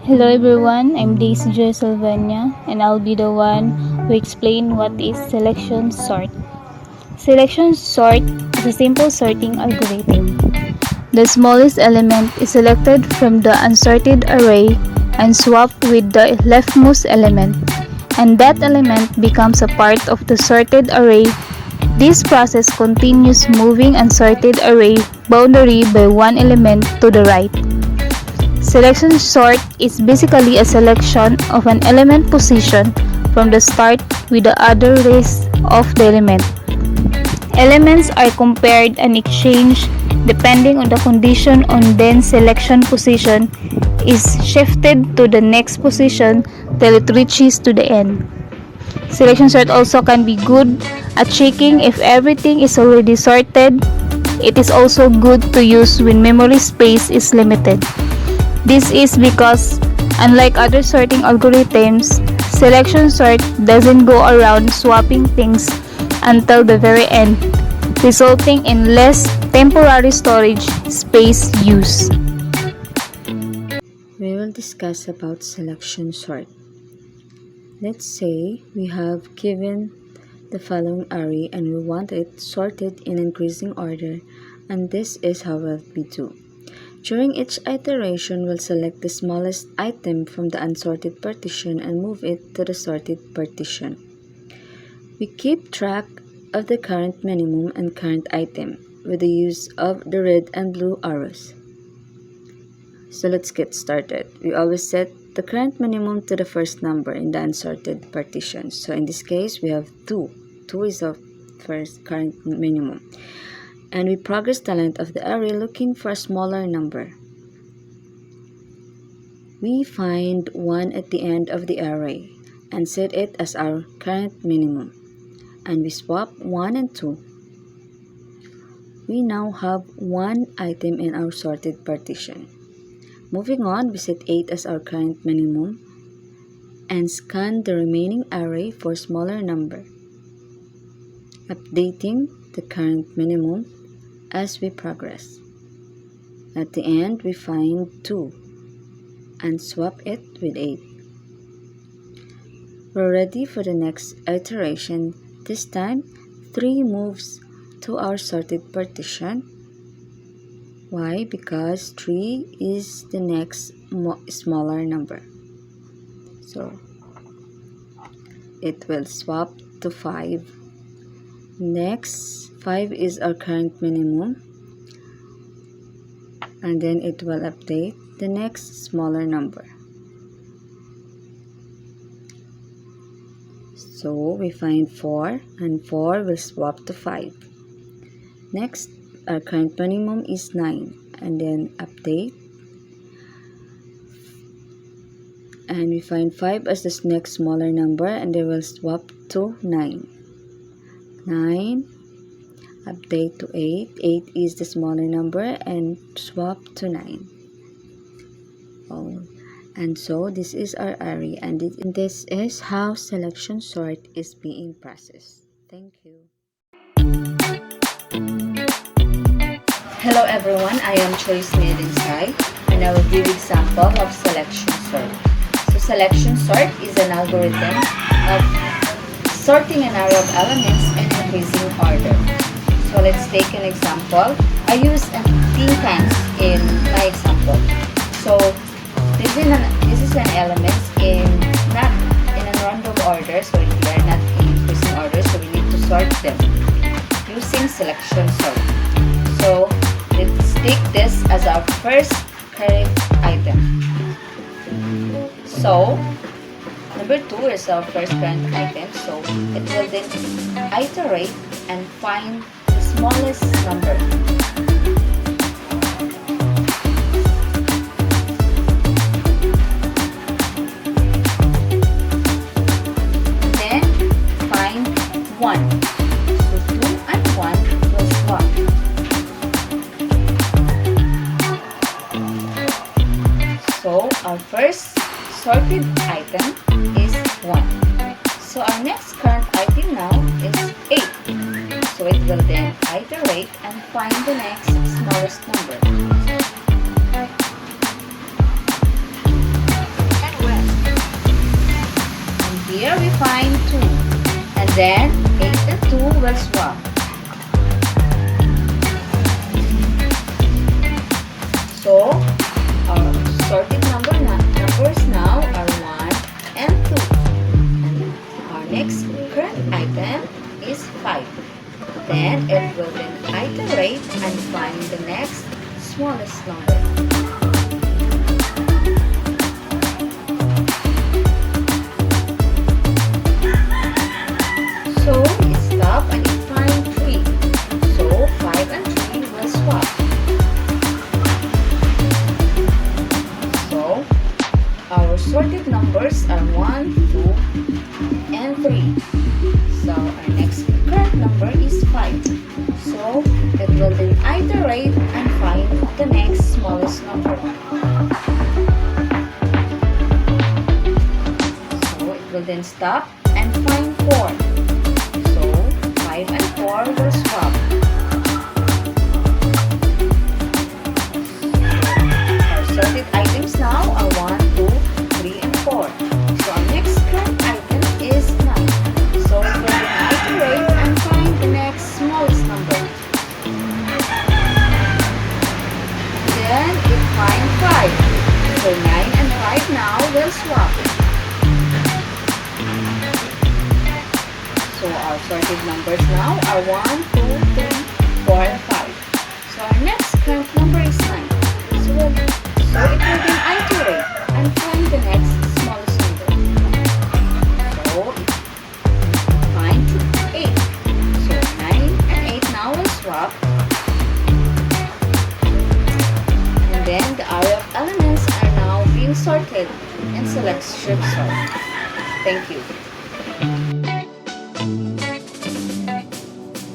Hello everyone, I'm Daisy Joy Sylvania and I'll be the one who explain what is selection sort. Selection sort is a simple sorting algorithm. The smallest element is selected from the unsorted array and swapped with the leftmost element, and that element becomes a part of the sorted array. This process continues moving unsorted array boundary by one element to the right. Selection sort is basically a selection of an element position from the start with the other rest of the element. Elements are compared and exchanged depending on the condition on then selection position is shifted to the next position till it reaches to the end. Selection sort also can be good at checking if everything is already sorted. It is also good to use when memory space is limited. This is because, unlike other sorting algorithms, selection sort doesn't go around swapping things until the very end, resulting in less temporary storage space use. We will discuss about selection sort. Let's say we have given the following array and we want it sorted in increasing order, and this is how we do. During each iteration, we'll select the smallest item from the unsorted partition and move it to the sorted partition. We keep track of the current minimum and current item with the use of the red and blue arrows. So let's get started. We always set the current minimum to the first number in the unsorted partition. So in this case, we have 2. 2 is our first current minimum. And we progress the length of the array looking for a smaller number. We find 1 at the end of the array and set it as our current minimum. And we swap 1 and 2. We now have 1 item in our sorted partition. Moving on, we set 8 as our current minimum and scan the remaining array for a smaller number, updating the current minimum as we progress. At the end, we find 2 and swap it with 8. We're ready for the next iteration. This time, 3 moves to our sorted partition. Why? Because 3 is the next smaller number. So, it will swap to 5. Next, 5 is our current minimum. And then it will update the next smaller number. So, we find 4 and 4 will swap to 5. Next, our current minimum is 9 and then update. And we find 5 as the next smaller number and they will swap to 9. 9, update to 8. 8 is the smaller number and swap to 9. And so this is our array, and this is how selection sort is being processed. Thank you. Hello everyone, I am Choice Medinsai and I will give example of selection sort. So selection sort is an algorithm of sorting an array of elements in increasing order. So let's take an example. I use tin cans in my example. So this is an element not in a random order, so they are not in increasing order, so we need to sort them using selection sort. So let's take this as our first current item. So number 2 is our first current item, so it will then iterate and find the smallest number. Then find 1. So 2 and 1 will swap. So our first sorted item is 1. So our next current item now is 8. So it will then iterate and find the next smallest number. find 2. And then 8 and 2 will swap. So, our sorted numbers now are 1 and 2. And our next current item is 5. Then it will then iterate and find the next smallest number. So it stop and it find 3. So 5 and 3 will swap. So our sorted numbers are 1, 2, and 3. So our next current number is 5. So it will then iterate and find the next smallest number. So it will then stop and find 4. So 5 and 4 will swap. Our sorted items now are 1, 2, 3, and 4. So our next current item is 9. So it will then iterate and find the next smallest number. Then it finds 5. So 9 and 5 now will swap. So our sorted numbers now are 1, 2, 3, 4, and 5. So our next current number is 9. So it will then iterate and find the next smallest number. So it finds 8. So 9 and 8 now will swap. And then the array of elements are now being sorted in selection sort. Thank you.